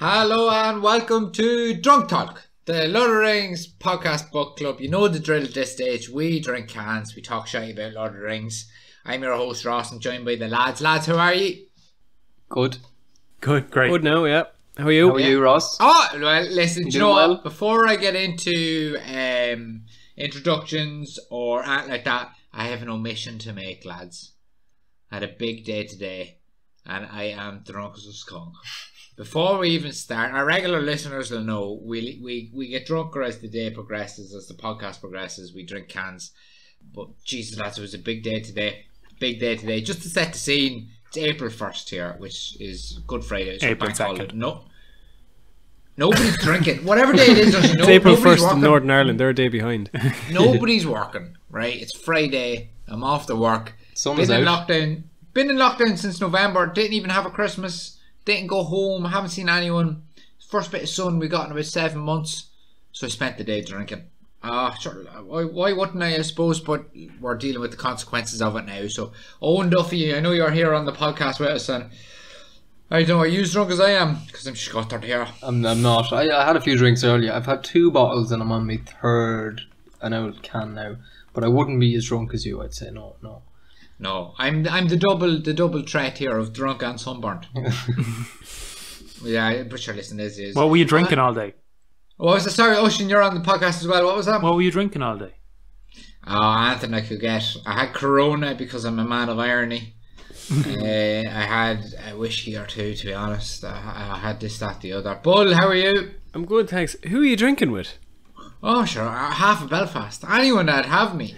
Hello and welcome to Drunk Talk, the Lord of the Rings podcast book club. You know the drill at this stage. We drink cans, we talk shit about Lord of the Rings. I'm your host Ross and joined by the lads. Lads, how are you? Good. Good, great. Good now, yeah. How are you? How are you, Ross? Oh, well, listen, you know well? what? Before I get into introductions or anything like that, I have an omission to make, lads. I had a big day today and I am drunk as a skunk. Before we even start, our regular listeners will know we get drunker as the day progresses, as the podcast progresses. We drink cans. But Jesus, lads, it was a big day today. Big day today. Just to set the scene, it's April 1st here, which is Good Friday. So April 2nd. No, nobody's drinking. Whatever day it is, It's April 1st working. in Northern Ireland. They're a day behind. Nobody's working, right? It's Friday. I'm off to work. Sun's Been in out. lockdown. Been in lockdown since November. Didn't even have a Christmas. Didn't go home. Haven't seen anyone. First bit of sun we got in about 7 months. So I spent the day drinking. Sure. Why wouldn't I suppose? But we're dealing with the consequences of it now. So Owen Duffy, I know you're here on the podcast with us, and I don't know, are you as drunk as I am? Because I'm scuttered here. I'm not. I had a few drinks earlier. I've had 2 bottles and I'm on my third an old can now. But I wouldn't be as drunk as you, I'd say. No, I'm the double threat here of drunk and sunburnt. Yeah, but sure, listen, this is. What were you drinking all day? What was it? Sorry, Ocean, you're on the podcast as well. What was that? What were you drinking all day? Oh, anything I could get. I had Corona because I'm a man of irony. I had a whiskey or two, to be honest. I had this, that, the other. Bull, how are you? I'm good, thanks. Who are you drinking with? Oh, sure, half of Belfast. Anyone that'd have me.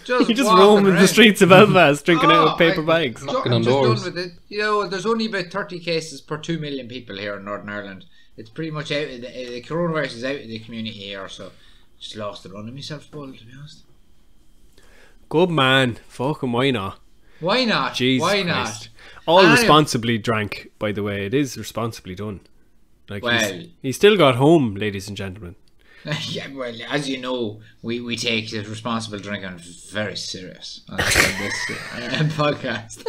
You just walking roaming the around. streets of Belfast drinking out of paper I- bags. I'm Knocking on just doors. done with it. You know, there's only about 30 cases per 2 million people here in Northern Ireland. It's pretty much out. The coronavirus is out of the community here, so just lost the run of myself, Bull, to be honest. Good man. Fucking why not? Why not? Jesus Why Christ. not? All Anyway. responsibly drank, by the way. It is responsibly done. Like Well- he's still got home, ladies and gentlemen. Yeah, well, as you know, we take the responsible drinking very serious on this podcast.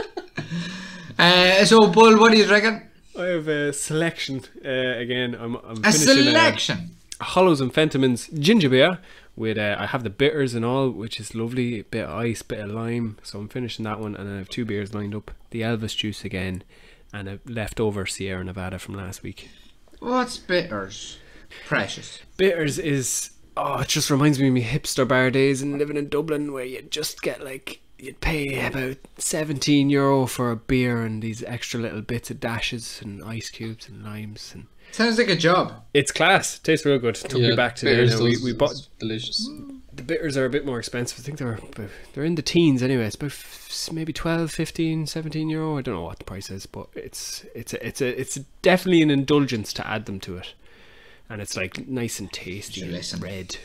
So, Bull, what are you drinking? I have a selection. Again, I'm A finishing selection. Hollows and Fentimans ginger beer with I have the bitters and all, which is lovely. Bit of ice, bit of lime. So I'm finishing that one, and then I have 2 beers lined up. The Elvis juice again, and a leftover Sierra Nevada from last week. What's bitters? Precious. Bitters is it just reminds me of my hipster bar days and living in Dublin, where you just get like you'd pay about €17 for a beer and these extra little bits of dashes and ice cubes and limes, and Sounds like a job. it's class. Tastes real good. Took me back to there. bitters Now. does- We bought it's delicious. the bitters are a bit more expensive. I think they're in the teens anyway. It's about maybe 12, 15, €17. I don't know what the price is, but it's definitely an indulgence to add them to it, and it's like nice and tasty Sure, and listen. red.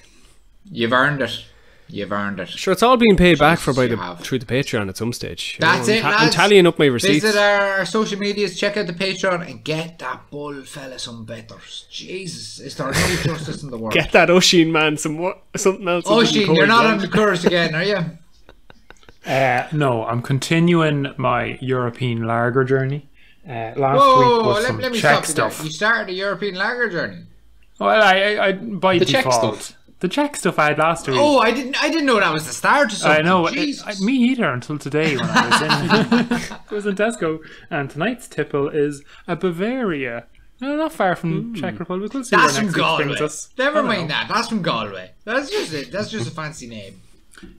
You've earned it. You've earned it. Sure, it's all being paid back for by you have. through the Patreon at some stage. You That's know, it, I'm lads. tallying up my receipts. Visit our social medias, check out the Patreon, and get that Bull fella some bitters. Jesus, is there no justice in the world? Get that Oisin man something else. Oisin, you're not on the course again, are you? No, I'm continuing my European lager journey. Last week Whoa, was some let me Czech stop you there. stuff. You started a European lager journey. Well, I by The Czech default. stuff. The Czech stuff I had last week. Oh, I didn't know that was the start of something. I know. Jesus. Me either until today when I was in I was in Tesco, and tonight's tipple is a Bavaria. No, not far from Czech Republic. We'll see That's where from next week Galway. brings us. Never I don't mind know. that. That's from Galway. That's just it. That's just a fancy name.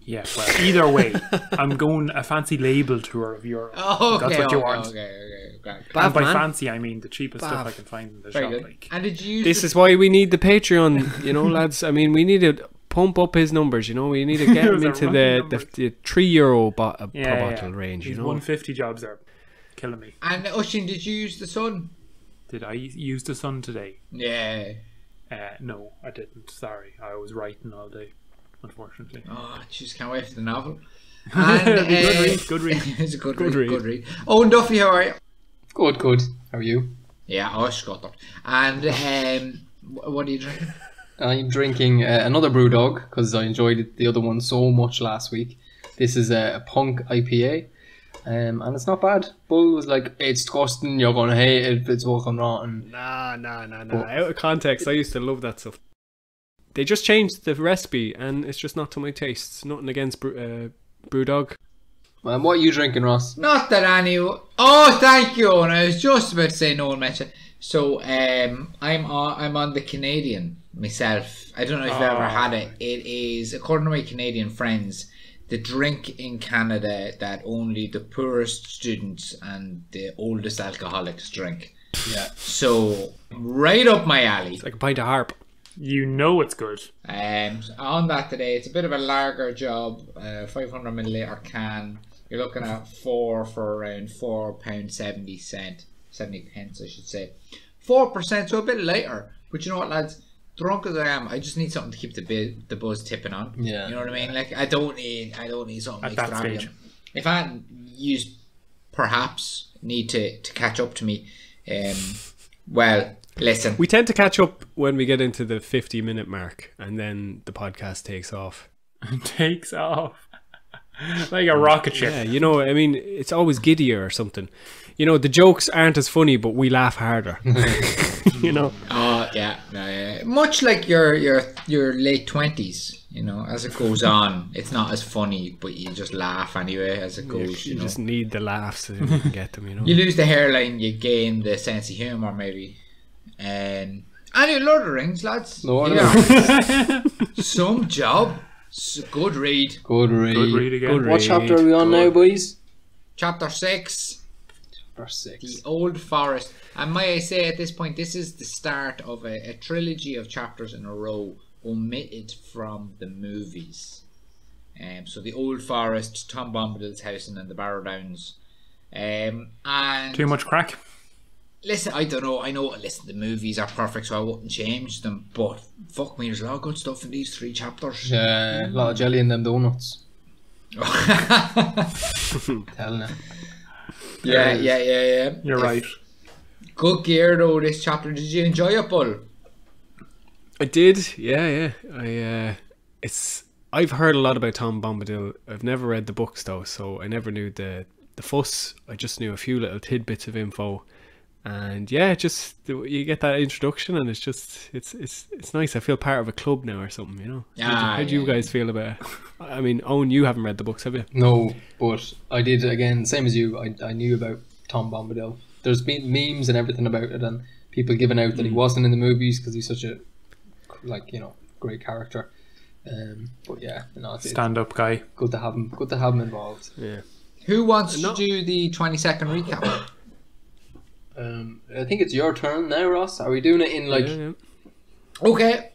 Yeah, well, either way, I'm going a fancy label tour of Europe. Oh, okay. That's what you okay, want. okay. And by man. fancy, I mean the cheapest stuff Bav. I can find in the Very shop. good. Like, And did you use This is why we need the Patreon, you know, lads. I mean, we need to pump up his numbers. You know, we need to get him Those are into running the €3 per yeah, bottle range. You These know, 150 jobs are killing me. And Oisin, did you use the sun? Did I use the sun today? Yeah. No, I didn't. Sorry, I was writing all day, unfortunately. Oh, just can't wait for the novel. And, Good read, good read. It's a good, Good read. read. Good read. Owen Duffy, how are you? Good. How are you? Yeah, I was scuttered. And what are you drinking? I'm drinking another Brewdog because I enjoyed the other one so much last week. This is a Punk IPA. And it's not bad. Bull was like, it's disgusting, you're going to hate it, it's fucking rotten. Nah. Out of context, I used to love that stuff. They just changed the recipe, and it's just not to my tastes. Nothing against Brewdog. What are you drinking, Ross? Not that any. Oh, thank you. And I was just about to say no one mentioned. So I'm on the Canadian myself. I don't know if you've ever had it. It is, according to my Canadian friends, the drink in Canada that only the poorest students and the oldest alcoholics drink. Yeah. So right up my alley. It's like a pint of harp. You know it's good. On that today, it's a bit of a lager job. 500 milliliter can. You're looking at 4 for around £4.70, 70 pence, I should say. 4%, so a bit lighter. But you know what, lads? Drunk as I am, I just need something to keep the buzz tipping on. Yeah. You know what I mean? Like I don't need something At that extravagant. stage. If I perhaps need to catch up to me, well, listen. We tend to catch up when we get into the 50-minute mark, and then the podcast takes off. Takes off. Like a rocket ship. Yeah, you know, I mean, it's always giddier or something. You know, the jokes aren't as funny, but we laugh harder. You know. Oh yeah. Much like your late 20s, you know, as it goes on, it's not as funny, but you just laugh anyway as it goes. You You know, just need the laughs so you can get them, you know. you lose the hairline, you gain the sense of humour, maybe. And any Lord of the Rings, lads. Lord of Yeah. Some job. Good read. Good read. Good read again. Good What read. chapter are we on now, boys? Chapter 6. Verse 6. The Old Forest. And may I say at this point, this is the start of a trilogy of chapters in a row omitted from the movies. So the Old Forest, Tom Bombadil's house, and then the Barrow Downs. And Too much crack. listen, I don't know. I know. Listen, the movies are perfect, so I wouldn't change them. But fuck me, there's a lot of good stuff in these 3 chapters. Yeah, a lot of jelly in them donuts. Telling you. Yeah. You're right. Good gear though. This chapter. Did you enjoy it, Bull? I did, yeah. I've heard a lot about Tom Bombadil. I've never read the books though, so I never knew the fuss. I just knew a few little tidbits of info, and yeah, just you get that introduction, and it's nice. I feel part of a club now or something, you know. How do you guys feel about it? I mean, Owen, you haven't read the books, have you? No, but I did, again, same as you. I knew about Tom Bombadil. There's been memes and everything about it, and people giving out that he wasn't in the movies because he's such a, like, you know, great character. But yeah, you know, it's Stand-up guy. good to have him. Good to have him involved. Yeah. Who wants to do the 20-second recap? I think it's your turn now, Ross. Are we doing it in like? Yeah. Okay.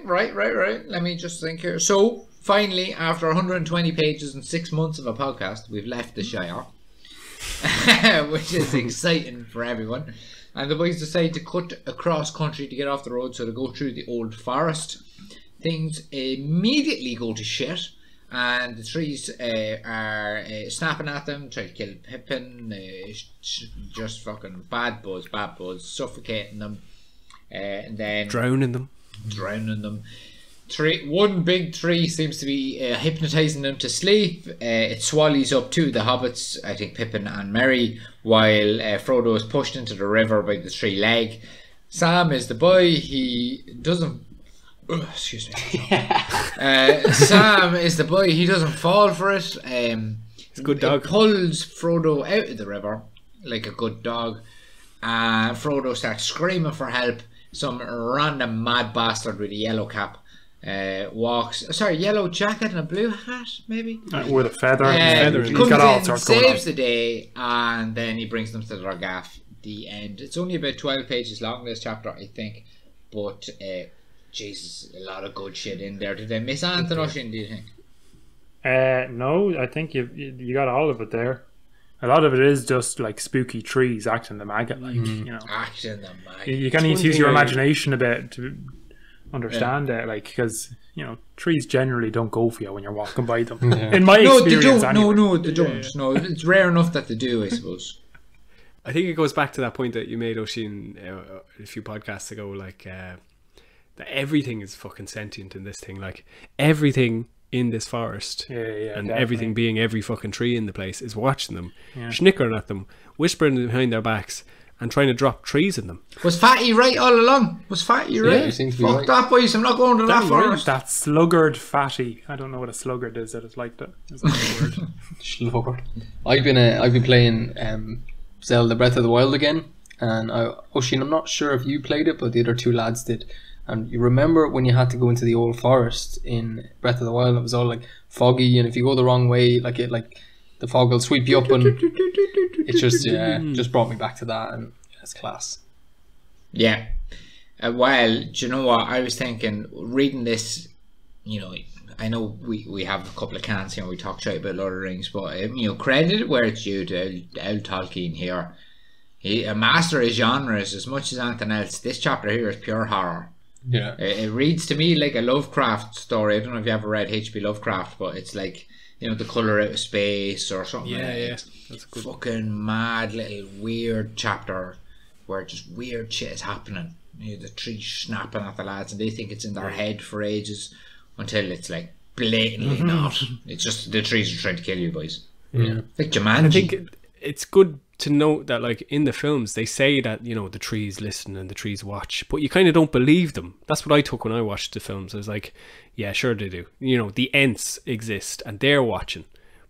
Right. Let me just think here. So, finally, after 120 pages and 6 months of a podcast, we've left the Shire, which is exciting for everyone. And the boys decide to cut across country to get off the road, so to go through the Old Forest. Things immediately go to shit, and the trees are snapping at them, trying to kill Pippin, just fucking bad buds, suffocating them, and then Drowning them. One big tree seems to be hypnotising them to sleep. It swallows up 2 of the hobbits, I think Pippin and Merry, while Frodo is pushed into the river by the tree leg. Sam is the boy. He doesn't. Excuse me. Sam is the boy. He doesn't fall for it. He's a good dog. It pulls Frodo out of the river like a good dog. Frodo starts screaming for help. Some random mad bastard with a yellow cap yellow jacket and a blue hat, maybe? With a feather. He's Comes got all in, sorts going on. saves the day, and then he brings them to their gaff. The end. It's only about 12 pages long, this chapter, I think. But, Jesus, a lot of good shit in there. Did I miss anything, Oisin, do you think? No, I think you got all of it there. A lot of it is just like spooky trees acting the maggot, like, you know. Acting the maggot. You kind of need to use your imagination a bit to understand it, like, because, you know, trees generally don't go for you when you're walking by them. Yeah. In my No, they experience, don't. anyway. No, they don't. No, it's rare enough that they do, I suppose. I think it goes back to that point that you made, Oisin, a few podcasts ago, like that everything is fucking sentient in this thing. Like everything in this forest, Yeah, and definitely. everything being every fucking tree in the place is watching them, Yeah. snickering at them, whispering behind their backs, and trying to drop trees in them. Was Fatty right all along? Was Fatty right? he seems to be Fuck right. that, boys. I'm not going to that forest. That sluggard fatty. I don't know what a sluggard is. I just like that. It's not a word. Lord. I've been playing Zelda Breath of the Wild again, and Oisin, I'm not sure if you played it, but the other two lads did. And you remember when you had to go into the old forest in Breath of the Wild? It was all like foggy, and if you go the wrong way, the fog will sweep you up, and it just brought me back to that, and it's class. Yeah. Well, do you know what? I was thinking, reading this, you know, I know we have a couple of cans here, we talked about Lord of the Rings, but, you know, credit where it's due to L. Tolkien here. He a master of genres as much as anything else. This chapter here is pure horror. Yeah. It reads to me like a Lovecraft story. I don't know if you ever read H.P. Lovecraft, but it's like, you know, The Colour Out of Space or something. Yeah. That's good. Fucking mad little weird chapter where just weird shit is happening. You know, the trees snapping at the lads, and they think it's in their head for ages until it's like blatantly not. It's just the trees are trying to kill you, boys. Yeah. Like Jumanji. I think it's good to note that, like, in the films they say that, you know, the trees listen and the trees watch, but you kind of don't believe them. That's what I took when I watched the films. I was like, yeah, sure they do. You know, the Ents exist and they're watching,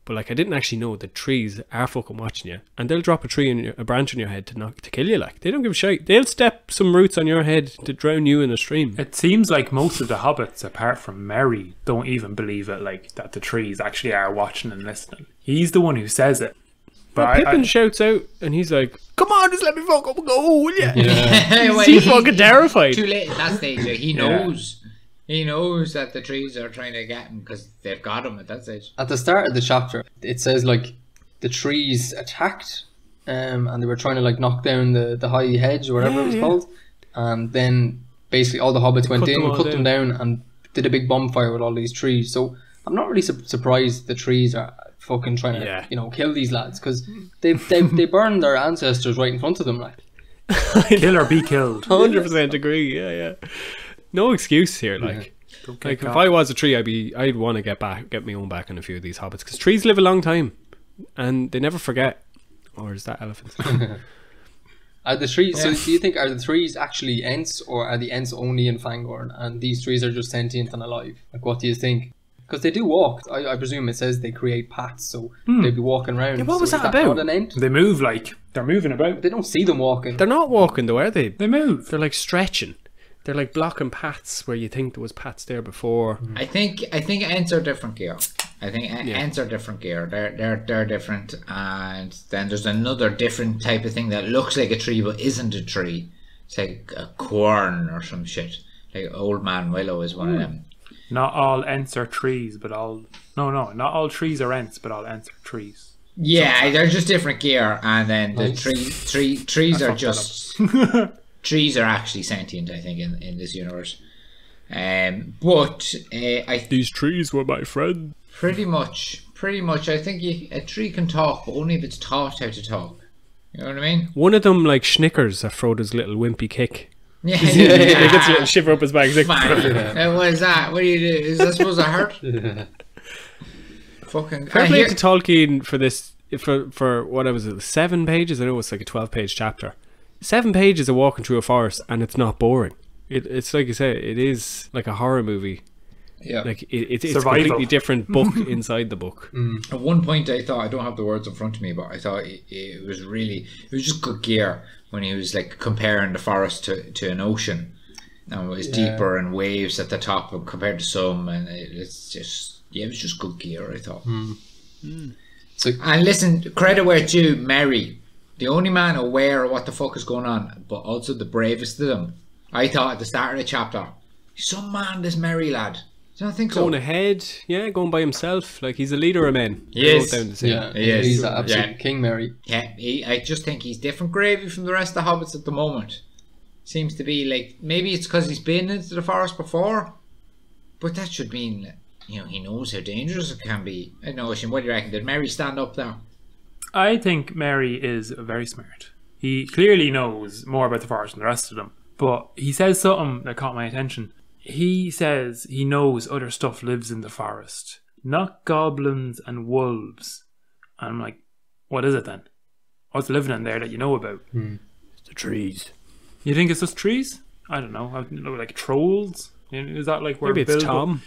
but like I didn't actually know the trees are fucking watching you, and they'll drop a branch on your head to kill you. Like, they don't give a shit. They'll step some roots on your head to drown you in a stream. It seems like most of the hobbits, apart from Merry, don't even believe it, like that the trees actually are watching and listening. He's the one who says it. But Pippin shouts out, and he's like, "Come on, just let me fuck up and go, will you?" Well, He's fucking terrified. Too late at that stage. Like, he knows. He knows that the trees are trying to get him because they've got him at that stage. At the start of the chapter, it says like the trees attacked, and they were trying to like knock down the high hedge or whatever it was called, and then basically all the hobbits went in, cut them down, and did a big bonfire with all these trees. So I'm not really surprised the trees are fucking trying to you know, kill these lads, because they burned their ancestors right in front of them, like. Kill or be killed. 100% agree. Yeah. No excuse here. Like if I was a tree, I'd want to get my own back on a few of these hobbits, because trees live a long time and they never forget. Or is that elephants? Are the trees? So do you think, are the trees actually Ents, or are the Ents only in Fangorn, and these trees are just sentient and alive? Like, what do you think? Because they do walk. I presume it says they create paths, so they'd be walking around. Yeah, what was so is that about? Not an Ent? They move like they're moving about. They don't see them walking. They're not walking though, are they? They move. They're like stretching. They're like blocking paths where you think there was paths there before. I think Ents are different gear. I think Ents are different gear. They're different, and then there's another different type of thing that looks like a tree but isn't a tree. It's like a quern or some shit. Like Old Man Willow is one of them. Not all Ents are trees, but all... No, not all trees are Ents, but all Ents are trees. Yeah, they're just different gear, and then the trees are just... trees are actually sentient, I think, in this universe. But These trees were my friend. Pretty much. I think a tree can talk, but only if it's taught how to talk. You know what I mean? One of them like Snickers at Frodo's little wimpy kick. Yeah. He gets a little shiver up his back. He's like, What is that? What do you do? Is that supposed to hurt? Fucking. fair play to Tolkien for this. For what was it? 7 pages. I know it's like a 12-page chapter. 7 pages of walking through a forest, and it's not boring. It's like you say, it is like a horror movie. Yeah. Like it's a completely different book inside the book. At one point, I thought, I don't have the words in front of me, but I thought it was just good gear when he was like comparing the forest to an ocean, and it was deeper and waves at the top compared to some, and it was just good gear, I thought. So, and listen, credit where it's due, Merry, the only man aware of what the fuck is going on, but also the bravest of them. I thought at the start of the chapter, he's some man, this Merry lad. Do you not think so? Going ahead, going by himself. Like, he's a leader of men. Yes. he's an absolute king, Merry. Yeah, I just think he's different gravy from the rest of the hobbits at the moment. Seems to be like, maybe it's because he's been into the forest before, but that should mean, you know, he knows how dangerous it can be. I don't know, Oisin, what do you reckon? Did Merry stand up there? I think Merry is very smart. He clearly knows more about the forest than the rest of them. But he says something that caught my attention. he says he knows other stuff lives in the forest, not goblins and wolves. And I'm like, what is it then? What's living in there that you know about? It's the trees. You think it's just trees? I don't know. Like trolls? Is that like where Maybe it's Tom.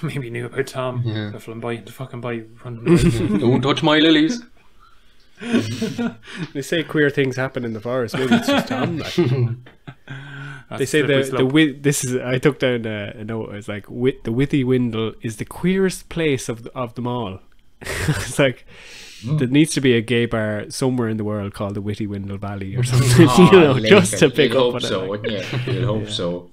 Maybe he knew about Tom. Yeah. Fucking boy. Don't touch my lilies. They say queer things happen in the forest. Maybe it's just Tom. They say this is. I took down a note. It's like the Withy Windle is the queerest place of them all. It's like there needs to be a gay bar somewhere in the world called the Witty Windle Valley or something. Just to pick up on so, it. Wouldn't you? You'd hope so.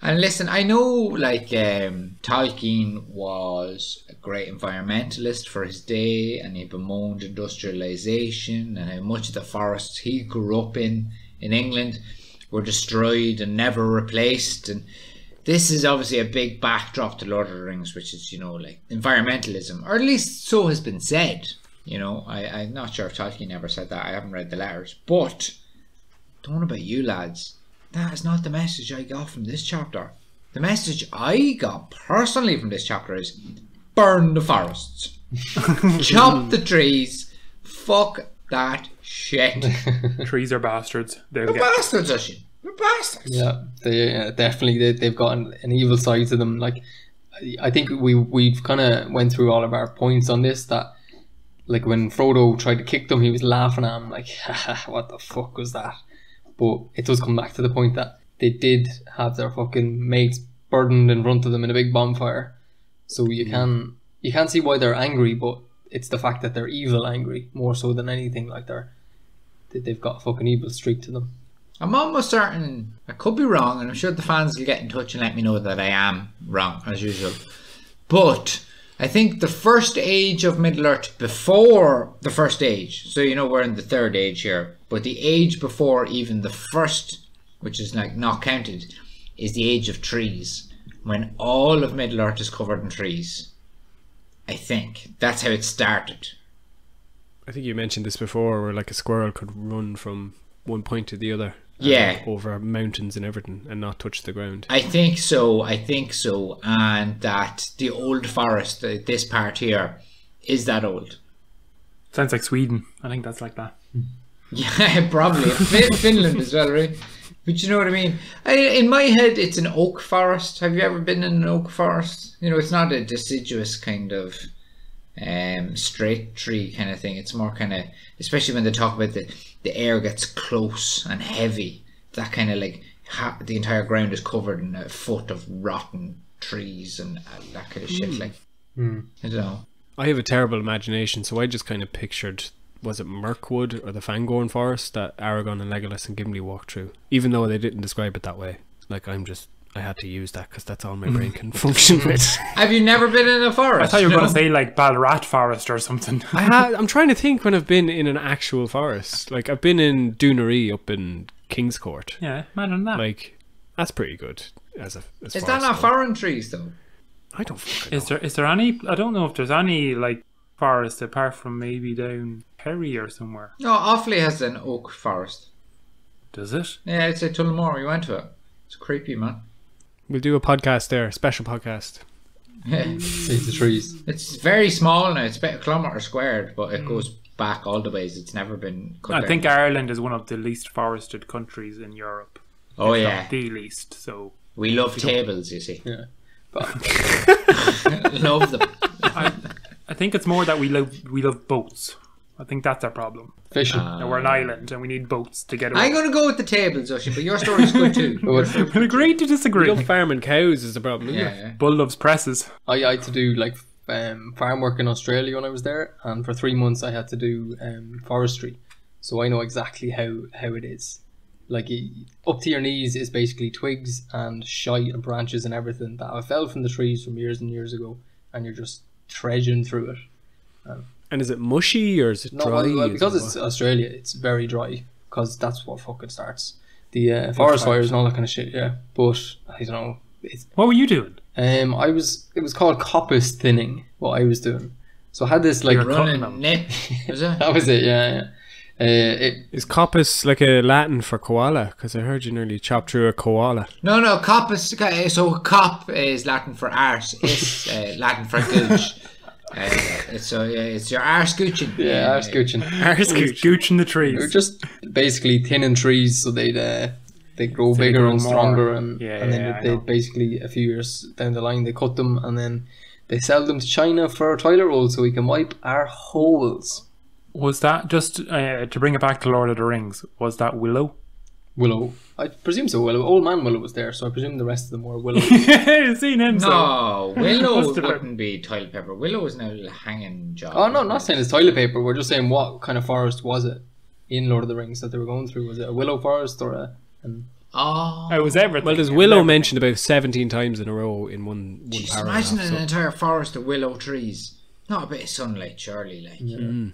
And listen, I know like Tolkien was a great environmentalist for his day, and he bemoaned industrialization and how much of the forests he grew up in England were destroyed and never replaced. And this is obviously a big backdrop to Lord of the Rings, which is, like environmentalism, or at least so has been said. I'm not sure if Tolkien ever said that. I haven't read the letters, but don't know about you lads. That is not the message I got from this chapter. The message I got personally from this chapter is burn the forests. Chop the trees. Fuck that shit. Trees are bastards. They're bastards, Ushin. They're bastards. Yeah, they definitely they've got an evil side to them. Like, I think we've kind of went through all of our points on this. That like when Frodo tried to kick them, he was laughing at him like, what the fuck was that? But it does come back to the point that they did have their fucking mates burdened in front of them in a big bonfire. So you can see why they're angry, but it's the fact that they're evil angry more so than anything. Like they've got a fucking evil streak to them. I'm almost certain, I could be wrong, and I'm sure the fans will get in touch and let me know that I am wrong as usual. But I think the first age of Middle-earth before the first age, so we're in the third age here, but the age before even the first, which is like not counted, is the age of trees, when all of Middle-earth is covered in trees. I think that's how it started. I think you mentioned this before, where like a squirrel could run from one point to the other. Yeah. Over mountains and everything and not touch the ground. I think so. And that the old forest, this part here, is that old. Sounds like Sweden. I think that's like that. Yeah, probably. Finland as well, right? But you know what I mean? In my head, it's an oak forest. Have you ever been in an oak forest? It's not a deciduous kind of straight tree kind of thing. It's more kind of, especially when they talk about the air gets close and heavy, that kind of like the entire ground is covered in a foot of rotten trees and that kind of shit. Like I don't know. I have a terrible imagination, so I just kind of pictured, was it Mirkwood or the Fangorn forest that Aragorn and Legolas and Gimli walked through, even though they didn't describe it that way. Like I had to use that because that's all my brain can function with. Have you never been in a forest? I thought you were going to say like Balrat Forest or something. I'm trying to think when I've been in an actual forest. Like I've been in Doonery up in Kingscourt. Yeah, imagine that. Like that's pretty good as is that not foreign trees though? I don't fucking know. Is there any? I don't know if there's any like forest apart from maybe down Kerry or somewhere. No, Offaly has an oak forest. Does it? Yeah, I'd say Tullamore. We went to it. It's creepy, man. We'll do a podcast there, a special podcast. Yeah. Save the trees. It's very small now. It's about 1 kilometre squared, but it goes back all the ways. It's never been cut down. I think Ireland is one of the least forested countries in Europe. Oh, it's yeah. not the least. So we love tables, you see. Yeah. But Love them. I think it's more that we love boats. I think that's our problem. fishing. Now we're an island and we need boats to get away. I'm going to go with the tables, Ocean, but your story's good too. We'll agree to disagree. Love farming cows is the problem, isn't it? Yeah. Bull loves presses. I had to do like farm work in Australia when I was there, and for 3 months I had to do forestry, so I know exactly how it is. Like up to your knees is basically twigs and shite and branches and everything that have fell from the trees from years and years ago, and you're just trudging through it. And is it mushy or is it dry? Well, because it's Australia, it's very dry, because that's what fucking starts the forest fires and all that kind of shit. Yeah, but I don't know. What were you doing? It was called coppice thinning. What I was doing, so I had this like You're running nip, is it? that was it. Yeah. Is coppice like a Latin for koala? Because I heard you nearly chopped through a koala. No, cop is so cop is Latin for arse. It's Latin for gooch. It's your arse gooching. Yeah, arse gooching. Gooching the trees. They're just basically thinning trees so they grow bigger and stronger, and then they basically a few years down the line they cut them and then they sell them to China for toilet rolls so we can wipe our holes. Was that just to bring it back to Lord of the Rings? Was that Willow? Willow, I presume so. Willow, Old Man Willow was there, so I presume the rest of them were Willow. You've seen him. No, Willow wouldn't be toilet paper. Willow is now a hanging job. Oh no, not saying it's toilet paper. We're just saying what kind of forest was it in Lord of the Rings that they were going through? Was it a willow forest or a? It was everything. Well, there's willow mentioned about 17 times in a row in one Jeez, paragraph. imagine an entire forest of willow trees. Not a bit of sunlight, surely. Like. Yeah.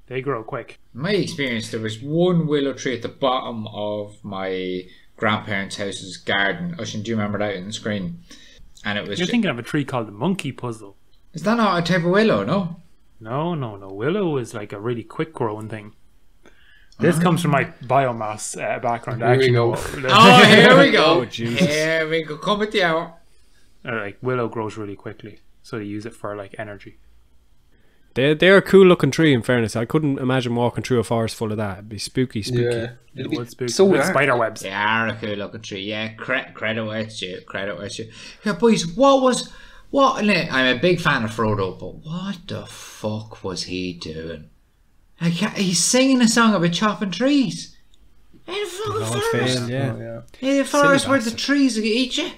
They grow quick. In my experience, there was one willow tree at the bottom of my grandparents' house's garden. Ocean, do you remember that in the screen? And it was. You're thinking of a tree called the monkey puzzle. Is that not a type of willow? No. No. Willow is like a really quick growing thing. This comes from my biomass background. Here we go. Here we go. Oh, Jesus. Here we go. Come with the hour. Like willow grows really quickly, so they use it for like energy. They're a cool looking tree, in fairness. I couldn't imagine walking through a forest full of that. It'd be spooky. Yeah, It would spook so with dark. spider webs. They are a cool looking tree. Yeah, credit where it's due. Credit where it's due. Yeah, boys, what? I'm a big fan of Frodo, but what the fuck was he doing? Like, he's singing a song about chopping trees. In a fucking forest. Yeah. In a forest Silly where the bastard. trees will eat you.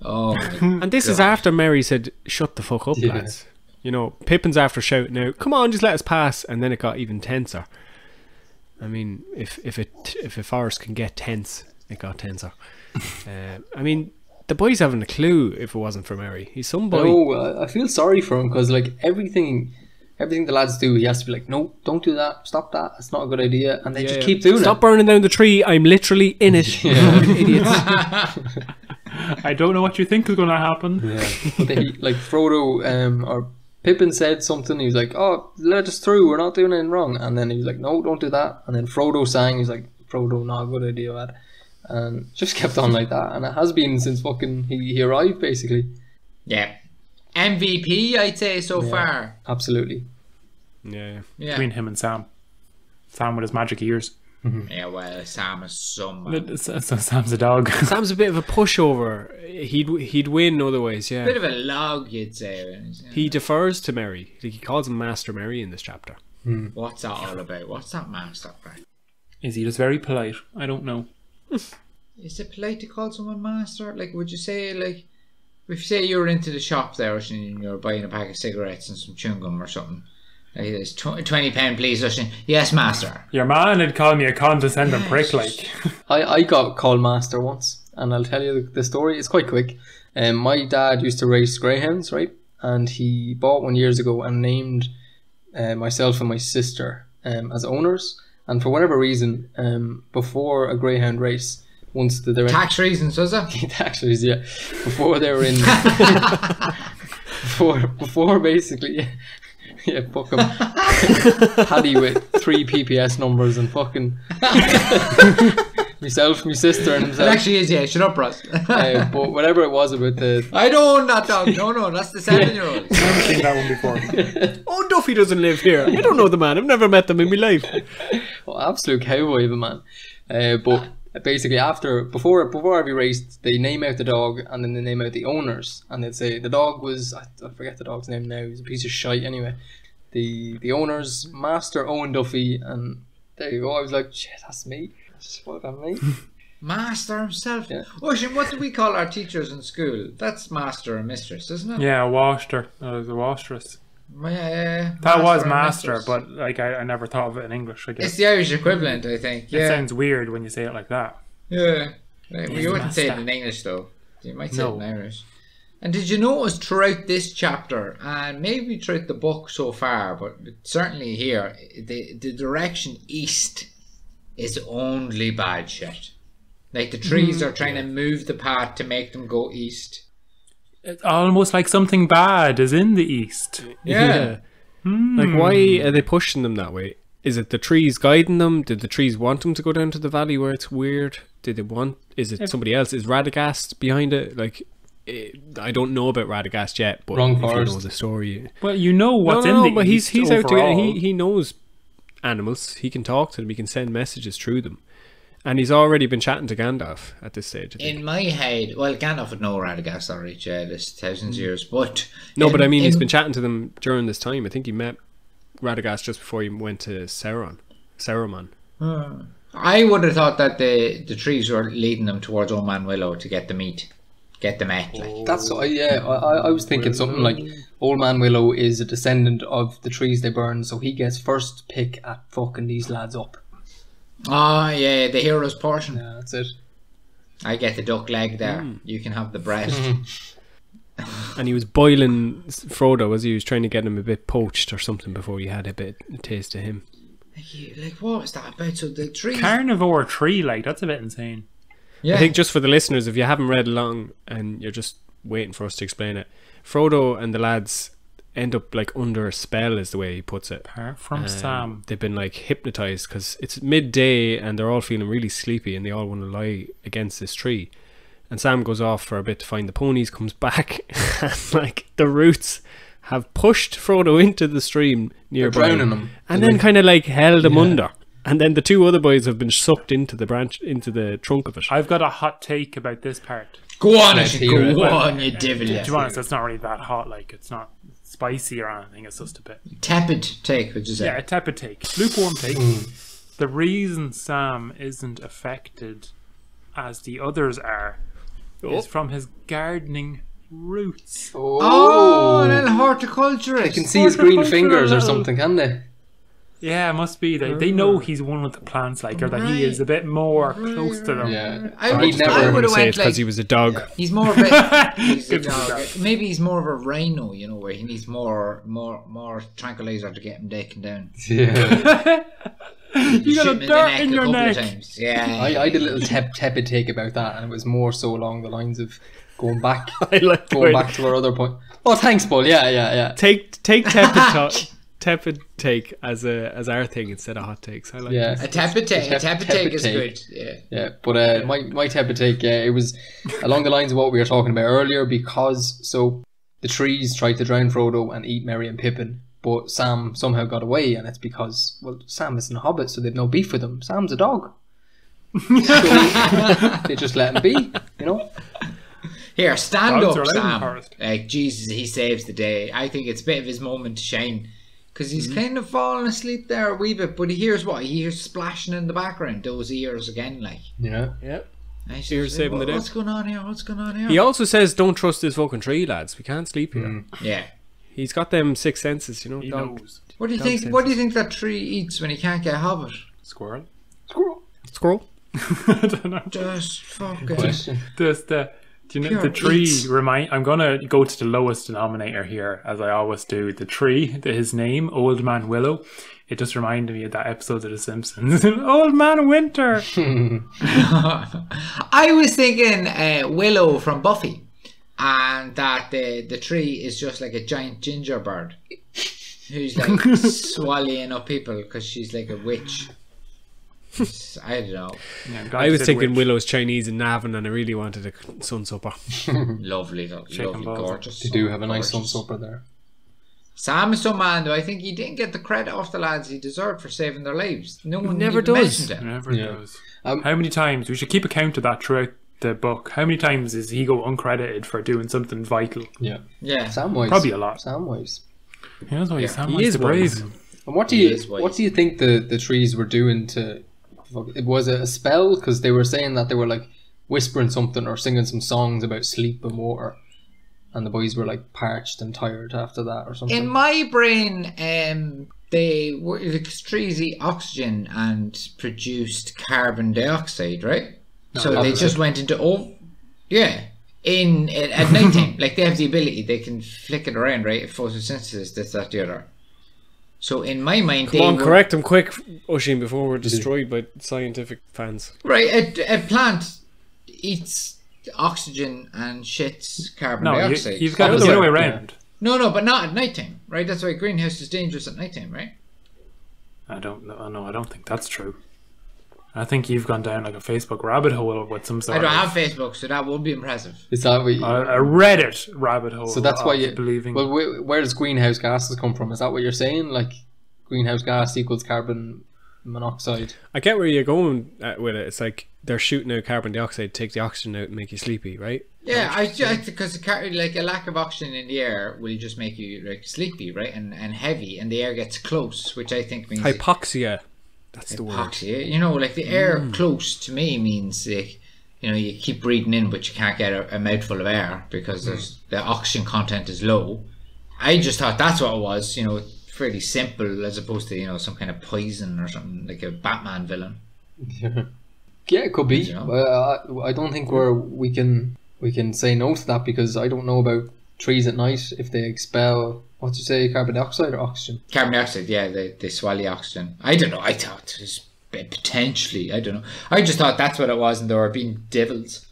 Oh, my And this is after Merry said, "Shut the fuck up, Yeah. lads." You know, Pippin's after shouting out, "Come on, just let us pass," and then it got even tenser. I mean, if a forest can get tense, it got tenser. I mean, the boy's having a clue if it wasn't for Merry. He's some boy. No, I feel sorry for him because like everything the lads do, he has to be like, no, don't do that, stop that, that's not a good idea, and they just keep doing Stop it. burning down the tree. I'm literally in it. Idiots. I don't know what you think is going to happen. Yeah, but like Frodo or Pippin said something. He was like, "Oh, let us through. We're not doing anything wrong." And then he was like, "No, don't do that." And then Frodo sang. He's like, "Frodo, not a good idea, lad." And just kept on like that. And it has been since fucking he arrived, basically. yeah. MVP, I'd say so far. Absolutely. Yeah. Yeah. Between him and Sam. Sam with his magic ears. Yeah, well, Sam is some So Sam's a dog. Sam's a bit of a pushover. He'd win otherwise. Yeah. bit of a log, you'd say. He defers to Merry. He calls him Master Merry in this chapter. What's that all about? What's that master for? Is he just very polite? I don't know. Is it polite to call someone master? Like, would you say, like, if you say you were into the shop there and you're buying a pack of cigarettes and some chewing gum or something, like, it's £20, please, Ushin. Yes, master. Your man had called me a condescending prick, like. I got called master once, and I'll tell you the story. It's quite quick. My dad used to race greyhounds, right? And he bought one years ago and named myself and my sister as owners. And for whatever reason, before a greyhound race, once they're in Tax reasons, was it? tax reasons, yeah, before they were in, before basically, yeah, fuck 'em. Paddy with 3 PPS numbers and fucking myself, my sister, and It himself. actually is, yeah. Shut up, Ross. But whatever it was about the I don't own that dog. No, that's the 7-year-old. Never seen that one before. Oh, Duffy doesn't live here. I don't know the man. I've never met them in my life. absolute cowboy of a man. But basically, before every race, they name out the dog and then they name out the owners, and they'd say the dog was, I forget the dog's name now. He's a piece of shite anyway. The owners, Master Owen Duffy, and there you go. I was like, shit, that's me. That's fucking me. Master himself. Yeah. Ocean, what do we call our teachers in school? That's master and mistress, isn't it? Yeah, a washter. That was a wastress. Yeah, That was and master, mistress. but like I never thought of it in English, I guess. It's the Irish equivalent, I think. It Yeah. sounds weird when you say it like that. Yeah. Well, you wouldn't say it master. in English, though. You might say No. it in Irish. And did you notice throughout this chapter, and maybe throughout the book so far, but certainly here, the direction east is only bad shit. Like the trees are trying to move the path to make them go east. It's almost like something bad is in the east. Yeah. Like, why are they pushing them that way? Is it the trees guiding them? Did the trees want them to go down to the valley where it's weird? Did they want? Is it somebody else? Is Radagast behind it? Like, I don't know about Radagast yet, but Wrong if you know forest. the story, Well, you know what's no, in the but he's East out to overall. he knows animals. He can talk to them. He can send messages through them, and he's already been chatting to Gandalf at this stage. I think. In my head, well, Gandalf would know Radagast already, this thousands of years, but No, but I mean, he's been chatting to them during this time. I think he met Radagast just before he went to Saruman. I would have thought that the trees were leading them towards Old Man Willow to get the meat, get the met. Like. That's I was thinking something like Old Man Willow is a descendant of the trees they burn, so he gets first pick at fucking these lads up. Oh yeah, the hero's portion. Yeah, that's it. I get the duck leg there. You can have the breast. And he was boiling Frodo as he was trying to get him a bit poached or something before he had a taste of him. Like what was that about? So the trees. Carnivore tree, like, that's a bit insane. Yeah. I think just for the listeners, if you haven't read along and you're just waiting for us to explain it, Frodo and the lads end up like under a spell, is the way he puts it. Apart from Sam. They've been like hypnotized because it's midday and they're all feeling really sleepy and they all want to lie against this tree. And Sam goes off for a bit to find the ponies, comes back, and like the roots have pushed Frodo into the stream nearby, drowning him. and then kind of like held him under. And then the two other boys have been sucked into the trunk of it. I've got a hot take about this part. Go on, Let's hear it. go on, you devil. To be honest, it's not really that hot. Like, it's not spicy or anything. It's just a bit. Tepid take, would you say? Yeah, a tepid take. Lukewarm take. The reason Sam isn't affected as the others are is from his gardening roots. Oh, and then horticulturist. You can see his green fingers or something, can they? Yeah, it must be. They know he's one with the plants, like, or that he is a bit more close to them. Yeah. I He'd would never have Say went it's because like he was a dog. he's more of a he's a Good dog. for Maybe he's more of a rhino, you know, where he needs more tranquilizer to get him taken down. Yeah. You got Shoot a him in the dart neck in a your couple of neck. times. Yeah. I did a little tepid take about that, and it was more so along the lines of going back I like the way- to our other point. Oh, thanks, Paul. Yeah. Take tepid take as our thing instead of hot takes. I like Yeah. this. A tepid take. A tepid take is take. good. Yeah. Yeah, but my tepid take, it was along the lines of what we were talking about earlier, because so the trees tried to drown Frodo and eat Merry and Pippin, but Sam somehow got away, and it's because, well, Sam isn't a hobbit, so they've no beef with him. Sam's a dog. So they just let him be, you know? Here, stand Dogs up, are allowed in the Sam. forest. Like, Jesus, he saves the day. I think it's a bit of his moment to shine. Because he's Mm-hmm. kind of fallen asleep there a wee bit, but he hears what? He hears splashing in the background. Those ears again, like. Yeah. Yep. And he's Ears just saving the day. What's going on here? What's going on here? He also says, "Don't trust this fucking tree, lads. We can't sleep here." Yeah. He's got them sixth senses, you know. He dog. knows. What do you Dog think? senses. What do you think that tree eats when he can't get a hobbit? Squirrel. Squirrel. I don't know. Just fucking. Question. Do you know Pure the tree eats. I'm gonna go to the lowest denominator here, as I always do. The tree, his name, Old Man Willow. It just reminded me of that episode of The Simpsons. Old Man Winter. I was thinking Willow from Buffy, and that the tree is just like a giant ginger bird who's like swallowing up people because she's like a witch. I don't know. Yeah, I'm glad I you was said thinking witch. Willow's Chinese and Navan, and I really wanted a sun supper. Lovely, Chicken balls. gorgeous. They do have a nice sun gorgeous. supper there. Sam is some man, though. I think he didn't get the credit off the lads he deserved for saving their lives. No one never even does. mentioned it. Never Yeah. does. Um, How many times? We should keep account of that throughout the book. How many times is he go uncredited for doing something vital? Yeah. Yeah. Samwise. Probably a lot. Samwise. He knows why Sam He likes is the brave. And what do He you is wise. what do you think the trees were doing to? Was it a spell? Because they were saying that they were like whispering something or singing some songs about sleep and water, and the boys were like parched and tired after that or something. In my brain, the trees eat oxygen and produced carbon dioxide, right? So they opposite. just went into at night time. Like they have the ability, they can flick it around, right? Photosynthesis, this, that, the other. So in my mind, Come on, correct him quick, Oshin, before we're destroyed by scientific fans. Right, a plant eats oxygen and shits carbon No, dioxide. you've got it Other the other way, way around. No, but not at night time, right? That's why greenhouse is dangerous at night time, right? I don't know. No, I don't think that's true. I think you've gone down like a Facebook rabbit hole with some sort I don't of... have Facebook, so that would be impressive. Is that what you, a Reddit rabbit hole. so that's why of you believing. Well, where does greenhouse gases come from? Is that what you're saying? Like greenhouse gas equals carbon monoxide? I get where you're going with it. It's like they're shooting out carbon dioxide, take the oxygen out and make you sleepy, right? Yeah, because like a lack of oxygen in the air will just make you like sleepy, right, and heavy, and the air gets close, which I think means Hypoxia. That's the word. hypoxia. You know, like the air close to me means like, you know, you keep breathing in, but you can't get a mouthful of air because the oxygen content is low. I just thought that's what it was. You know, fairly simple as opposed to, you know, some kind of poison or something like a Batman villain. Yeah, it could be. You know? I don't think we can say no to that because I don't know about trees at night if they expel, what you say, carbon dioxide or oxygen? Carbon dioxide, yeah, they swallow oxygen. I don't know. I thought it was potentially. I don't know. I just thought that's what it was, and they were being devils.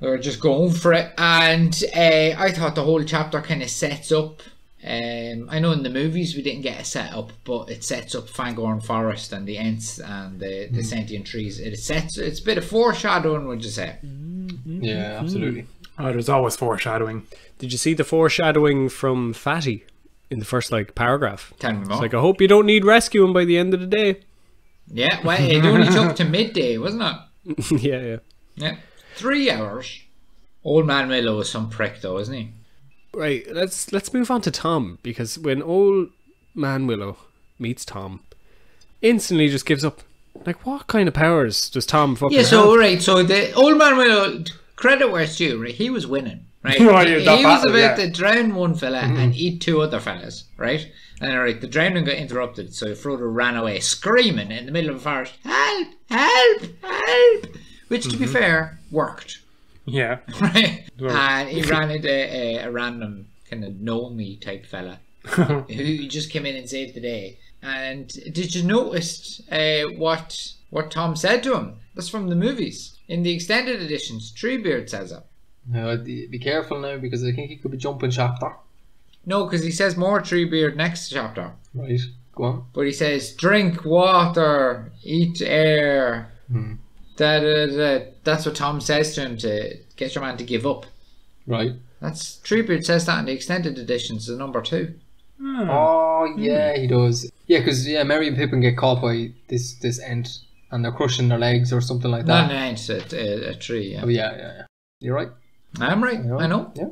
They were just going for it, and I thought the whole chapter kind of sets up. I know in the movies we didn't get a setup, but it sets up Fangorn Forest and the Ents and the sentient trees. It's a bit of foreshadowing, would you say? Yeah, absolutely. Oh, there's always foreshadowing. Did you see the foreshadowing from Fatty in the first like paragraph? Tell me more. It's like, I hope you don't need rescuing by the end of the day. Yeah, well, it only took to midday, wasn't it? Yeah. Yeah, 3 hours. Old man Willow is some prick, though, isn't he? Right, let's move on to Tom, because when old man Willow meets Tom, instantly just gives up. Like, what kind of powers does Tom fucking have? So the old man Willow, credit where it's due, right? He was winning, right? Oh, he yeah, was battle, about to drown one fella and eat 2 other fellas, right? And right, the drowning got interrupted, so Frodo ran away, screaming in the middle of a forest, "Help! Help! Help!" Which, to be fair, worked. Yeah. Right? And he ran into a random kind of know-me type fella who just came in and saved the day. And did you notice what Tom said to him? That's from the movies. In the extended editions, Treebeard says it. Be careful now because I think he could be jumping chapter. No, because he says more Treebeard next chapter. Right, go on. But he says, drink water, eat air. That's what Tom says to him, to get your man to give up. Right. That's Treebeard says that in the extended editions, the number 2. Oh yeah, he does. Yeah, because Merry and Pippin get caught by this Ent, and they're crushing their legs or something like that. Not an ant, a tree. Yeah. Oh yeah. You're right. I'm right. Yeah. I know. Yeah.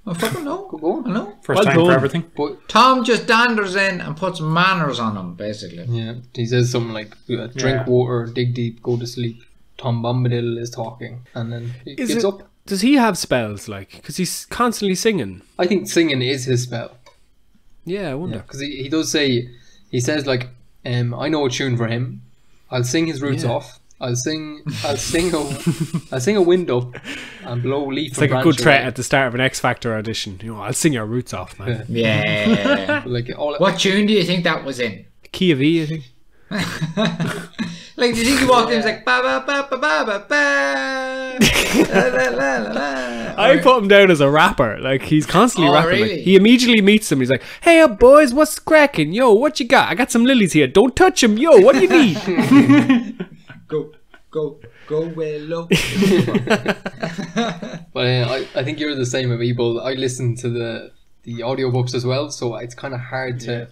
I fucking know. Good going. I know. First time for everything. But Tom just danders in and puts manners on him, basically. yeah, he says something like, "Drink water, dig deep, go to sleep." Tom Bombadil is talking, and then he gets up. Does he have spells, like? Because he's constantly singing. I think singing is his spell. Yeah, I wonder. Because he does say, he says like, I know a tune for him. I'll sing his roots off. I'll sing a wind up and blow leaf. It's like a good threat at the start of an X Factor audition. You know, I'll sing your roots off, man. Yeah. Like What tune do you think that was in? Key of E, I think. Like, do you think he walked in and was like, ba ba ba ba ba ba ba, la la la la la? I put him down as a rapper. Like, he's constantly rapping. Really? Like, he immediately meets them. He's like, "Hey up, boys, what's cracking? Yo, what you got? I got some lilies here. Don't touch them. Yo, what do you need?" Go, Willow. But I think you're the same with Ebel. I listen to the audiobooks as well, so it's kind of hard to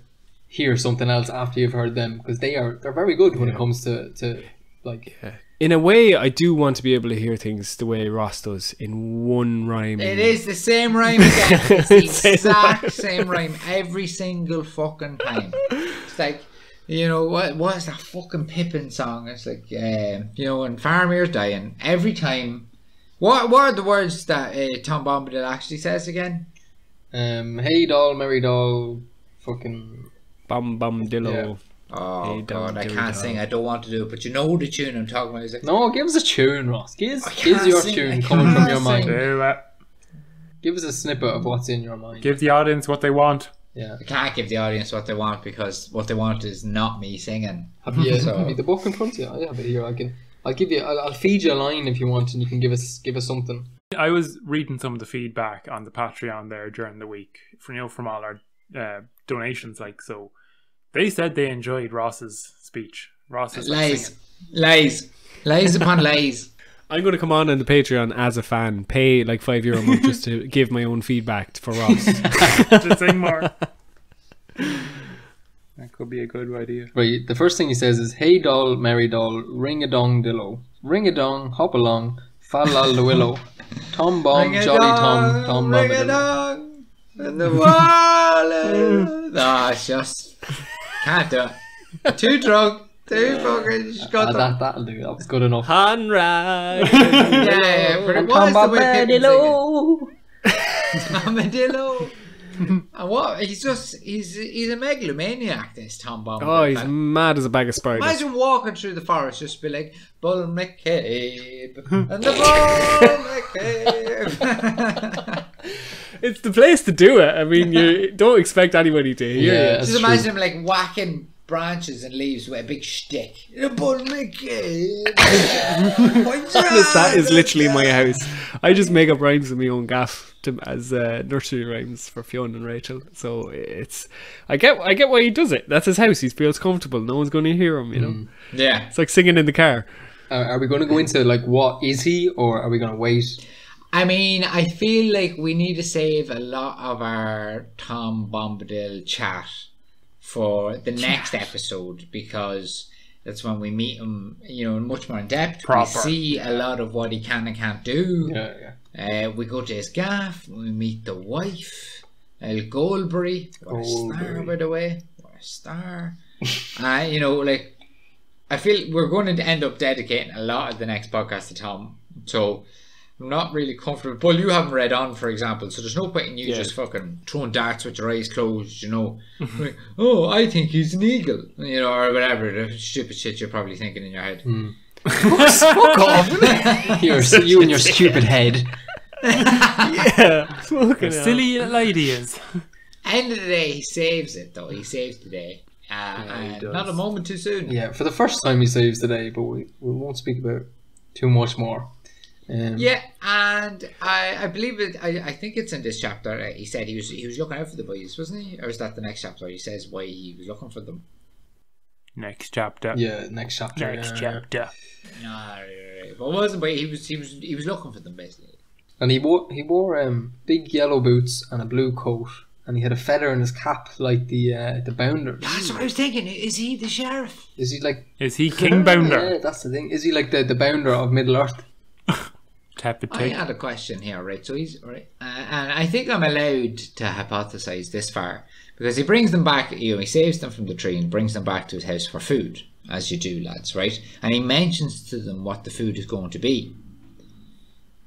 hear something else after you've heard them, because they're very good when it comes to like. Yeah. In a way, I do want to be able to hear things the way Ross does, in one rhyme. It is the same rhyme again. It's the exact same rhyme every single fucking time. It's like, you know, what is that fucking Pippin song? It's like, you know, when Faramir's dying, every time. What are the words that Tom Bombadil actually says again? Hey doll, merry doll, fucking Bum bum dillo. Yeah. Oh Hey, God, I dilly can't dog. sing. I don't want to do it, but you know the tune I'm talking about. He's like, No, give us a tune, Ross. Give can't your sing, tune I coming from can't your mind. sing. Do it. Give us a snippet of what's in your mind. Give the audience what they want. Yeah. I can't give the audience what they want, because what they want is not me singing. Have you So- have you the book in front of you? I have it here. I'll give you. I'll feed you a line if you want, and you can give us something. I was reading some of the feedback on the Patreon there during the week from all our donations. Like, so They said they enjoyed Ross's speech. Ross's Lies. Lies upon lies. I'm going to come on the Patreon as a fan, pay like €5 a month just to give my own feedback for Ross. to sing more. That could be a good idea. Right, the first thing he says is, "Hey doll, merry doll, ring a dong dillo, ring a dong, hop along, fall al the willow, Tom Bomb, jolly Tom, Tom Ring a Bombadil." dong, and the wall. No, it's just can't do it. Too drunk, too fucking scutter. That'll do. That was good enough. Hanrag. Yeah, but it And was Tom the way people Bombadil. Bombadillo. And what? He's a megalomaniac, this Tom Bombadil. Oh, he's mad as a bag of spiders. Imagine walking through the forest, just be like, Bull McCabe and the Bull McCabe. It's the place to do it. I mean, you don't expect anybody to hear Yeah, you. that's Just imagine true. him like whacking branches and leaves with a big stick. The Bull McCabe. That is literally my house. I just make up rhymes with my own gaff as nursery rhymes for Fiona and Rachel. So I get why he does it. That's his house. He feels comfortable. No one's going to hear him. You know. Yeah. It's like singing in the car. Are we going to go into like what is he, or are we going to wait? I mean, I feel like we need to save a lot of our Tom Bombadil chat for the next episode, because that's when we meet him, you know, much more in depth. Proper. We see a lot of what he can and can't do. Yeah. We go to his gaff. We meet the wife, El Goldberry. What a star, by the way. What a star. You know, like, I feel we're going to end up dedicating a lot of the next podcast to Tom. So I'm not really comfortable. But you haven't read on, for example, so there's no point in you just fucking throwing darts with your eyes closed, you know. Like, oh, I think he's an eagle, you know, or whatever the stupid shit you're probably thinking in your head. Fuck off! You and your stupid head. Yeah. Fucking hell. Silly little ideas. End of the day, he saves it though. He saves the day. And does. not a moment too soon. Yeah, for the first time he saves the day, but we won't speak about too much more. Yeah, and I believe it. I think it's in this chapter. He said he was looking out for the boys, wasn't he? Or is that the next chapter? He says why he was looking for them. Next chapter. Yeah, next chapter. Next chapter. No, but it wasn't. But he was looking for them basically. And he wore big yellow boots and a blue coat, and he had a feather in his cap like the bounder. That's what I was thinking. Is he the sheriff? Is he like? Is he King Bounder? Yeah, that's the thing. Is he like the bounder of Middle Earth? Tepid I Takes. had a question here, right? So he's right, and I think I'm allowed to hypothesize this far because he brings them back. You know, he saves them from the tree and brings them back to his house for food, as you do, lads, right? And he mentions to them what the food is going to be.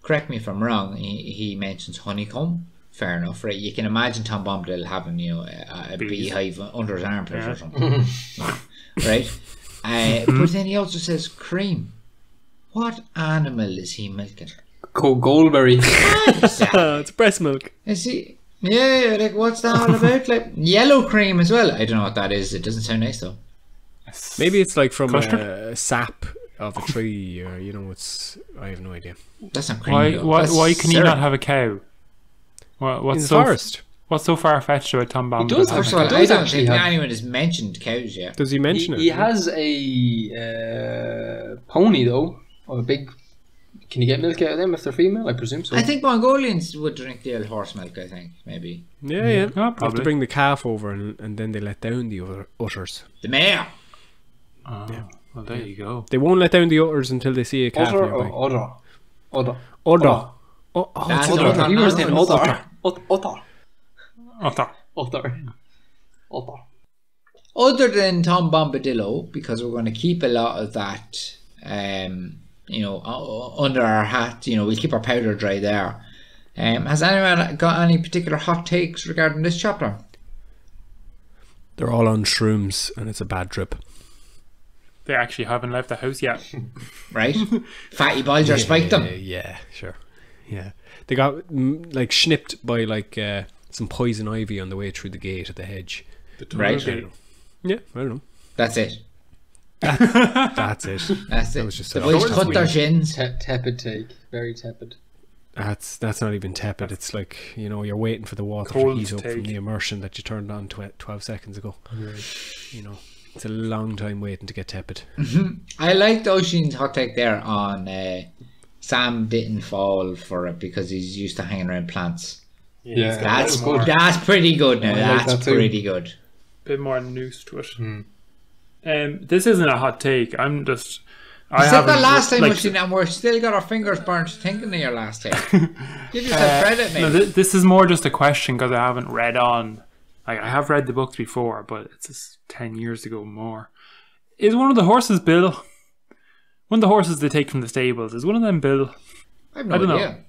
Correct me if I'm wrong. He mentions honeycomb. Fair enough, right? You can imagine Tom Bombadil having, you know, a beehive under his armpit or something, right? But then he also says cream. What animal is he milking? Goldberry. It's breast milk. Is he? Yeah, like what's that all about? Like yellow cream as well. I don't know what that is. It doesn't sound nice though. Maybe it's like from Custard? a sap of a tree, or you know, I have no idea. That's not creamy. Why can you not have a cow? In What's the so forest. what's so far fetched about Tom Bombadil? does have First of all, He I does don't actually think have- anyone has mentioned cows yet. Does he mention He it? has a pony though, or a big. Can you get milk out of them if they're female? I presume so. I think Mongolians would drink the old horse milk. I think maybe Yeah, yeah. Oh, You have to probably. bring the calf over, and then they let down the utters. the mare. Oh, well, there you go. They won't let down the utters until they see a calf Other nearby. or other? Udder. Other. Oh, That's it's an udder. udder. You were no, saying no, other. Other. Otter. Other. Other than Tom Bombadillo, because we're going to keep a lot of that, you know, under our hat. You know, we'll keep our powder dry there. Has anyone got any particular hot takes regarding this chapter? They're all on shrooms, and it's a bad trip. They actually haven't left the house yet. Right? Fatty Bulger spiked them. Yeah, sure. Yeah, they got like snipped by like some poison ivy on the way through the gate at the hedge. Right? Yeah, I don't know. That's it. That's it. That's it. was just the a- boys That's cut their weird. shins. Tepid take. Very tepid. That's not even tepid. It's like, you know, you're waiting for the water to Cold heat up from take. the immersion that you turned on 12 seconds ago. You know, it's a long time waiting to get tepid. I liked Oisin's hot take there on Sam didn't fall for it because he's used to hanging around plants. Yeah, That's that was good. That's pretty good now. I like That's that too. pretty good. Bit more noose to it. This isn't a hot take. I'm just. You said that haven't- last time, like, Oisin, and we're still got our fingers burnt thinking of your last take. Give yourself credit, mate. No, this is more just a question because I haven't read on. Like, I have read the books before, but it's just 10 years ago more. Is one of the horses Bill? One of the horses they take from the stables, is one of them Bill? I have no I don't know. idea.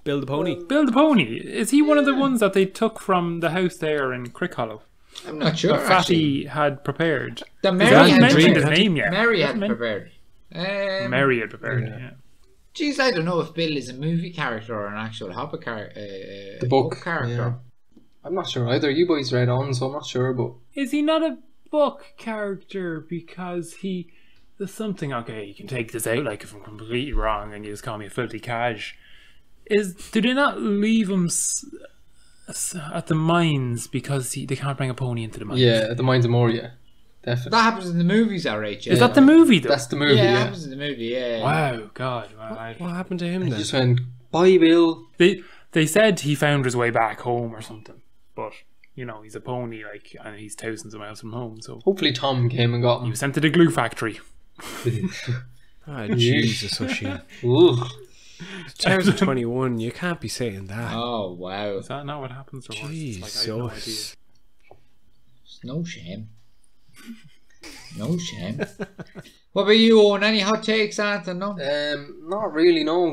Build the pony. Bill the pony. Is he one of the ones that they took from the house there in Crick Hollow? I'm not sure. That Fatty had prepared. The He Mary hasn't had mentioned his prepared. name yet. Mary He had hasn't men- prepared. Mary had prepared, yeah. Geez, I don't know if Bill is a movie character or an actual Hobbit character. The book character. yeah. I'm not sure either. You boys read on, so I'm not sure, but Is he not a book character because there's something, okay, you can take this out like if I'm completely wrong and you just call me a filthy cash. Do they not leave him at the mines because they can't bring a pony into the mines? yeah, at the Mines of Moria, definitely. That happens in the movies, alright. Yeah. Is that the movie though? That's the movie. Yeah, it Yeah, happens in the movie. Yeah. Wow, God. Wow, What happened to him He then? just went, "Bye, Bill." They said he found his way back home or something, but you know, he's a pony, like, and he's thousands of miles from home, so Hopefully, Tom came and got he him. was sent to the glue factory. Ah, Jesus, Oisin. Ugh. 2021, you can't be saying that. Oh, wow. Is that not what happens to horses? Like, I have no idea. Jesus. No shame. No shame. What about you, Owen? Any hot takes, Anton? No? Not really. No.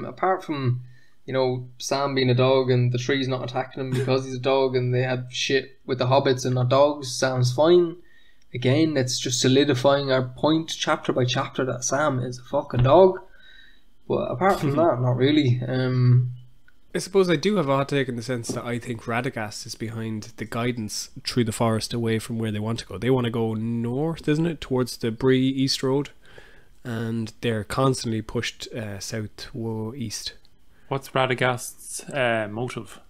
Apart from, you know, Sam being a dog and the trees not attacking him because he's a dog, and they had shit with the hobbits and not dogs. Sam's fine. Again, it's just solidifying our point chapter by chapter that Sam is a fucking dog. But apart from that, not really. I suppose I do have a hot take in the sense that I think Radagast is behind the guidance through the forest away from where they want to go. They want to go north, isn't it? Towards the Bree East Road. And they're constantly pushed east. What's Radagast's motive?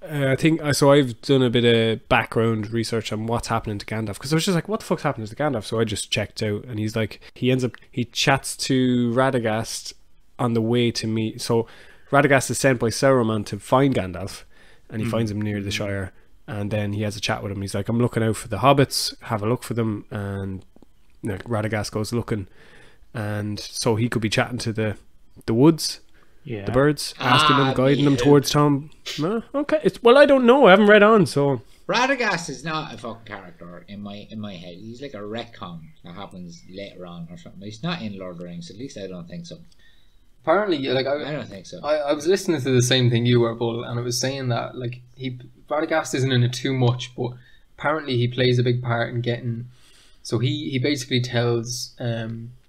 I think so. I've done a bit of background research on what's happening to Gandalf, because I was just like, what the fuck's happening to Gandalf? So I just checked out, and he's like, he chats to Radagast on the way to meet. So Radagast is sent by Sauron to find Gandalf, and he finds him near the Shire, and then he has a chat with him. He's like, I'm looking out for the hobbits, have a look for them, and Radagast goes looking, and so he could be chatting to the woods. Yeah. The birds, asking them, guiding them towards Tom. No? Okay. Well, I don't know. I haven't read on, so. Radagast is not a fucking character in my head. He's like a retcon that happens later on or something. He's not in Lord of the Rings. At least I don't think so. Apparently, like I don't think so. I was listening to the same thing you were, Bull, and it was saying that like Radagast isn't in it too much, but apparently he plays a big part in getting. So he basically tells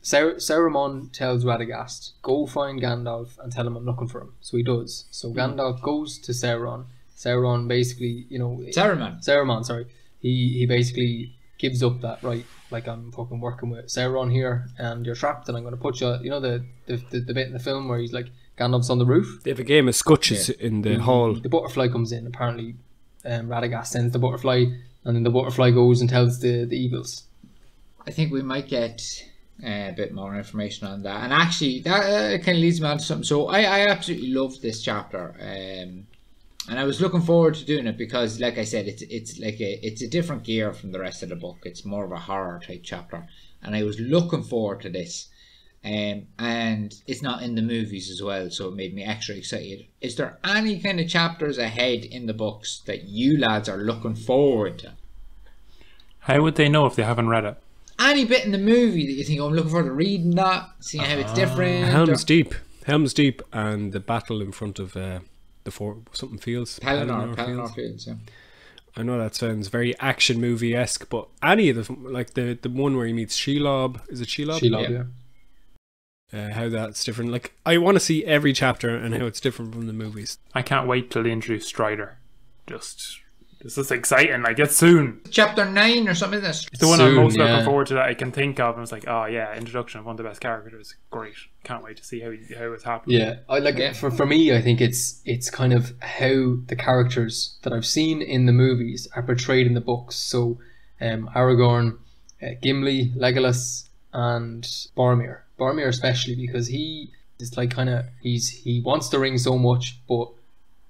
Saruman tells Radagast, go find Gandalf and tell him I'm looking for him. So he does. So Gandalf goes to Sauron. Sauron basically, you know, Saruman, sorry. He basically gives up that right. Like, I'm fucking working with Sauron here, and you're trapped, and I'm going to put you. You know the bit in the film where he's like Gandalf's on the roof. They have a game of scutches in the hall. The butterfly comes in. Apparently, Radagast sends the butterfly, and then the butterfly goes and tells the eagles. I think we might get a bit more information on that. And actually, that kind of leads me on to something. So I absolutely loved this chapter, and I was looking forward to doing it because, like I said, it's a different gear from the rest of the book. It's more of a horror type chapter, and I was looking forward to this. And it's not in the movies as well, so it made me extra excited. Is there any kind of chapters ahead in the books that you lads are looking forward to? How would they know if they haven't read it? Any bit in the movie that you think, oh, I'm looking forward to reading that, seeing how it's different? Helm's Deep, and the battle in front of the something fields. Pelennor Fields. Yeah. I know that sounds very action movie-esque, but any of them, like the one where he meets Shelob, is it Shelob? Shelob, yeah. How that's different. Like, I want to see every chapter and how it's different from the movies. I can't wait till they introduce Strider. Just This is exciting. Like, it's soon. Chapter 9 or something. It's the one I'm Soon, most yeah. looking forward to that I can think of. And it's like, oh yeah, introduction of one of the best characters. Great. Can't wait to see how it's happening. Yeah, I like Yeah. for me. I think it's kind of how the characters that I've seen in the movies are portrayed in the books. So, Aragorn, Gimli, Legolas, and Boromir. Boromir especially because he is like he wants the ring so much, but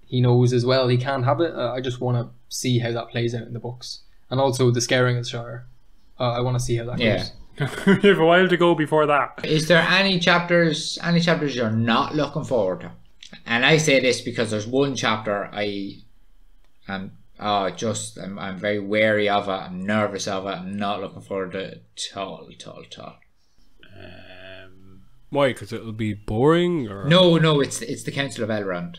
he knows as well he can't have it. I just want to see how that plays out in the books, and also the scaring of the Shire. I want to see how that goes. We have a while to go before that. Is there any chapters you're not looking forward to? And I say this because there's one chapter I'm very wary of it. I'm nervous of it. I'm not looking forward to it at all. Why? Because it'll be boring, or No, it's the Council of Elrond,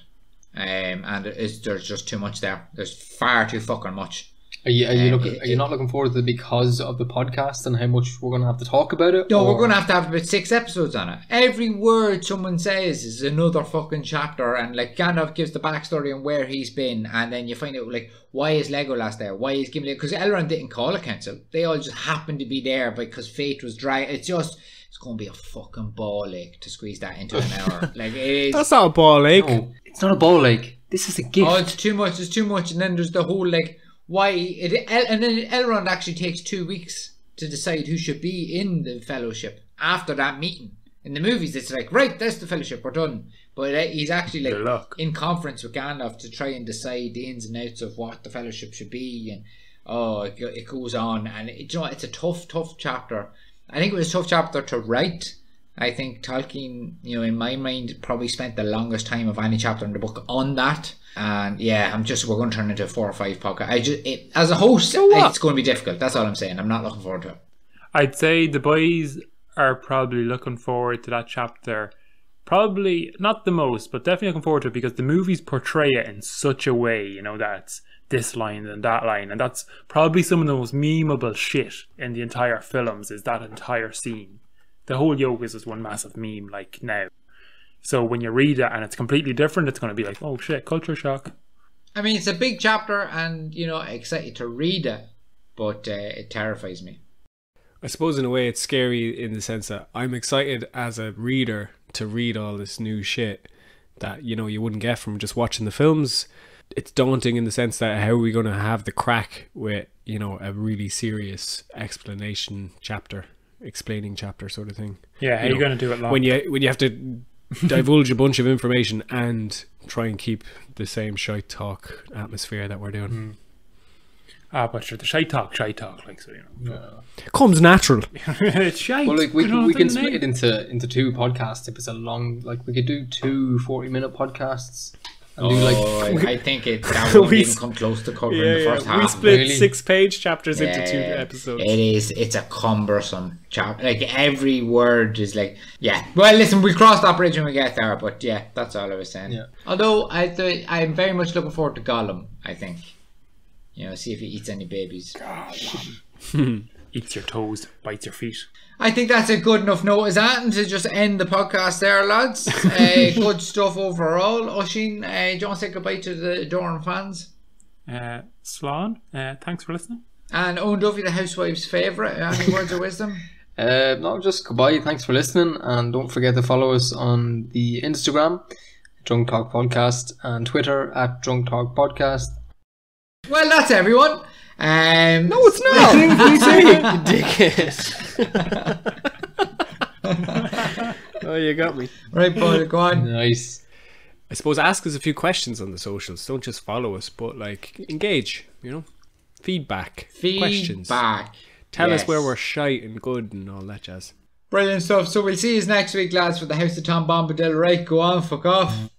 and there's just too much there. There's far too fucking much. Are you not looking forward to it because of the podcast and how much we're going to have to talk about it? No, or- we're going to have about 6 episodes on it. Every word someone says is another fucking chapter, and like Gandalf gives the backstory on where he's been, and then you find out like why is Legolas there? Why is Gimli? Because Elrond didn't call a council; they all just happened to be there because fate was dry. It's going to be a fucking ball ache to squeeze that into an hour. Like it is. that's not a ball ache. No, it's not a ball ache. This is a gift. Oh, it's too much. It's too much, and then there's the whole like and then Elrond actually takes 2 weeks to decide who should be in the Fellowship after that meeting. In the movies, it's like, right, that's the Fellowship, we're done. But he's actually Good luck. in conference with Gandalf to try and decide the ins and outs of what the Fellowship should be, and it goes on, and it's a tough chapter. I think it was a tough chapter to write. I think Tolkien, in my mind, probably spent the longest time of any chapter in the book on that. And yeah, we're going to turn into a 4 or 5 podcast. As a host, it's going to be difficult. That's all I'm saying. I'm not looking forward to it. I'd say the boys are probably looking forward to that chapter. Probably not the most, but definitely looking forward to it because the movies portray it in such a way, that's this line and that line. And that's probably some of the most memeable shit in the entire films is that entire scene. The whole yoke is just one massive meme, like now. So when you read it and it's completely different, it's going to be like, oh shit, culture shock. I mean, it's a big chapter and, excited to read it, but it terrifies me. I suppose in a way it's scary in the sense that I'm excited as a reader to read all this new shit that, you wouldn't get from just watching the films. It's daunting in the sense that how are we going to have the crack with, a really serious explaining chapter sort of thing. Yeah, how are you going to do it long? When you have to divulge a bunch of information and try and keep the same shite talk atmosphere that we're doing. But sure, the shy talk, like, so, It comes natural. It's shite. Well, like we can split it into 2 podcasts if it's a long. Like we could do 2 40-minute podcasts. And do I think that won't even come close to covering the first half. We split Really? 6-page chapters into 2 episodes. It's a cumbersome chapter. Like every word is like, yeah. Well, listen, we'll cross that bridge when we get there. But yeah, that's all I was saying. Yeah. Although I'm very much looking forward to Gollum. I think, see if he eats any babies. Eats your toes, bites your feet. I think that's a good enough note as that, and to just end the podcast there, lads. Good stuff overall. Oisín, do you want to say goodbye to the Doran fans? Slán, thanks for listening. And Owen Duffy, the housewife's favourite. Any words of wisdom? No, just goodbye. Thanks for listening, and don't forget to follow us on the Instagram, Drunk Talk Podcast, and Twitter at Drunk Talk Podcast. Well, that's everyone. No, it's not. You say dickhead. Oh, you got me. Right, Paul, go on. Nice. I suppose ask us a few questions on the socials. Don't just follow us, but engage. Feedback. Questions. Tell us where we're shite and good and all that jazz. Brilliant stuff. So we'll see you next week, lads, for the House of Tom Bombadil. Right, go on, fuck off.